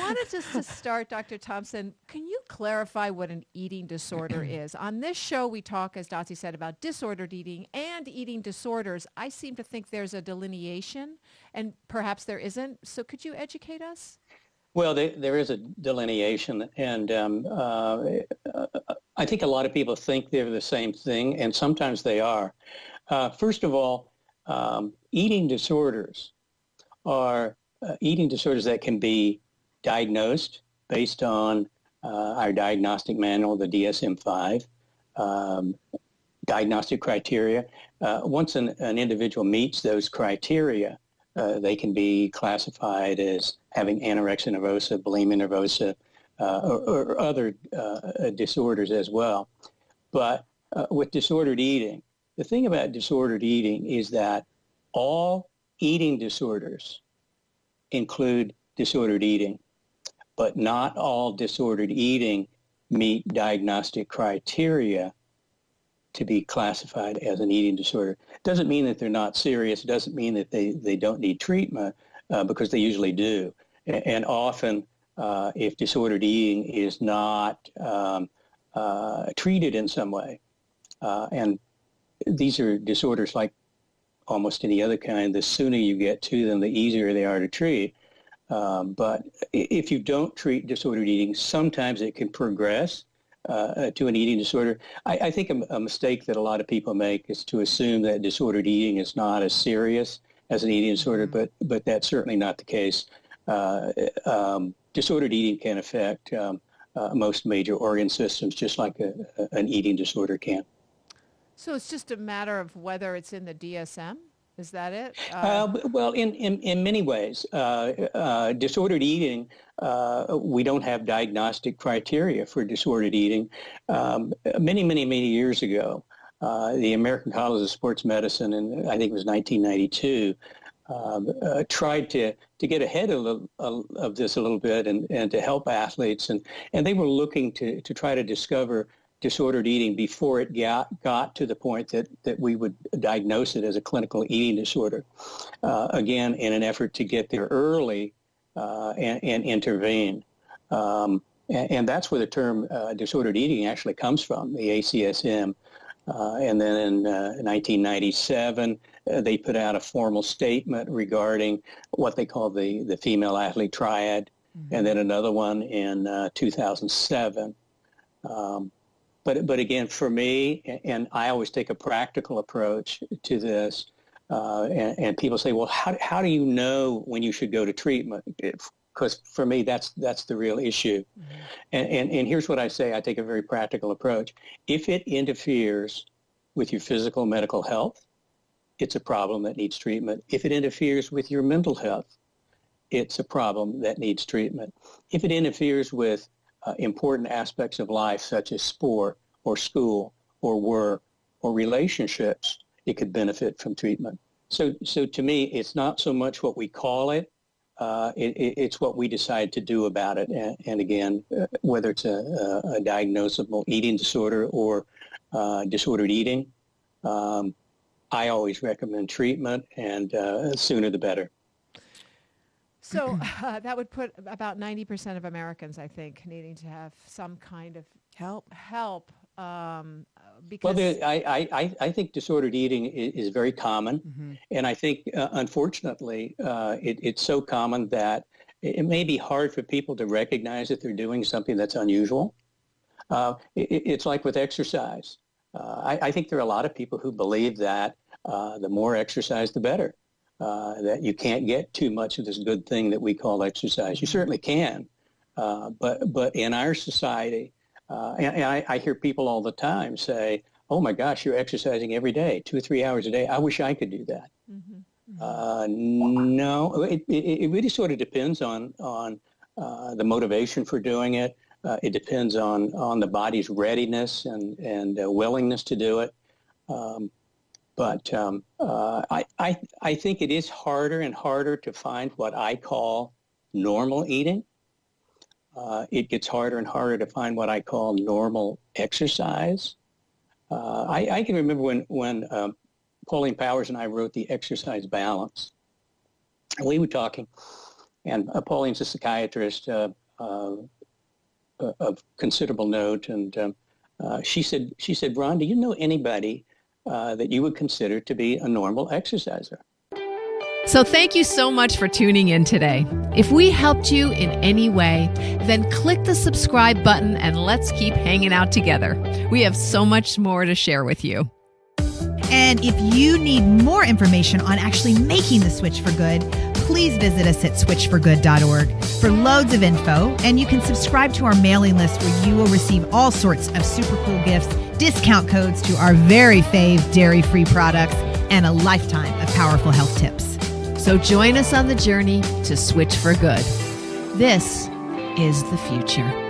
wanted just to start, Dr. Thompson, can you clarify what an eating disorder is? On this show, we talk, as Dotsie said, about disordered eating and eating disorders. I seem to think there's a delineation, and perhaps there isn't. So could you educate us? Well, there is a delineation, and I think a lot of people think they're the same thing, and sometimes they are. First of all, eating disorders are eating disorders that can be diagnosed based on our diagnostic manual, the DSM-5, diagnostic criteria. Once an individual meets those criteria, they can be classified as having anorexia nervosa, bulimia nervosa, or other disorders as well. But with disordered eating, the thing about disordered eating is that all eating disorders include disordered eating, but not all disordered eating meet diagnostic criteria to be classified as an eating disorder. Doesn't mean that they're not serious. Doesn't mean that they don't need treatment, because they usually do. And often, if disordered eating is not treated in some way, and these are disorders like almost any other kind, the sooner you get to them, the easier they are to treat. But if you don't treat disordered eating, sometimes it can progress to an eating disorder. I think a mistake that a lot of people make is to assume that disordered eating is not as serious as an eating disorder, but that's certainly not the case. Disordered eating can affect most major organ systems, just like an eating disorder can. So it's just a matter of whether it's in the DSM? Is that it? Well, in many ways. Disordered eating, we don't have diagnostic criteria for disordered eating. Many years ago, the American College of Sports Medicine, and I think it was 1992, tried to get ahead of this a little bit and to help athletes. And they were looking to try to discover disordered eating before it got to the point that we would diagnose it as a clinical eating disorder. Again, in an effort to get there early and intervene. And that's where the term disordered eating actually comes from, the ACSM. And then in 1997, they put out a formal statement regarding what they call the female athlete triad, and then another one in 2007. But again, for me, and I always take a practical approach to this, and people say, well, how do you know when you should go to treatment? Because for me, that's the real issue. And here's what I say. I take a very practical approach. If it interferes with your physical medical health, it's a problem that needs treatment. If it interferes with your mental health, it's a problem that needs treatment. If it interferes with important aspects of life, such as sport or school or work or relationships, it could benefit from treatment. So to me, it's not so much what we call it, it's what we decide to do about it. And again, whether it's a diagnosable eating disorder or disordered eating, I always recommend treatment, and sooner the better. So that would put about 90% of Americans, I think, needing to have some kind of help. Because well, I think disordered eating is very common, and I think unfortunately it's so common that it may be hard for people to recognize that they're doing something that's unusual. It's like with exercise. I think there are a lot of people who believe that the more exercise, the better. That you can't get too much of this good thing that we call exercise. You certainly can, but in our society, and I hear people all the time say, "Oh my gosh, you're exercising every day, 2 or 3 hours a day. I wish I could do that." No, it really sort of depends on the motivation for doing it. It depends on the body's readiness and willingness to do it. But I think it is harder and harder to find what I call normal eating. It gets harder and harder to find what I call normal exercise. I can remember when Pauline Powers and I wrote the Exercise Balance. And we were talking, And Pauline's a psychiatrist of considerable note, and she said, Ron, do you know anybody that you would consider to be a normal exerciser? So thank you so much for tuning in today. If we helped you in any way, then click the subscribe button and let's keep hanging out together. We have so much more to share with you. And if you need more information on actually making the switch for good, please visit us at switchforgood.org for loads of info. And you can subscribe to our mailing list where you will receive all sorts of super cool gifts, discount codes to our very fave dairy-free products, and a lifetime of powerful health tips. So join us on the journey to switch for good. This is the future.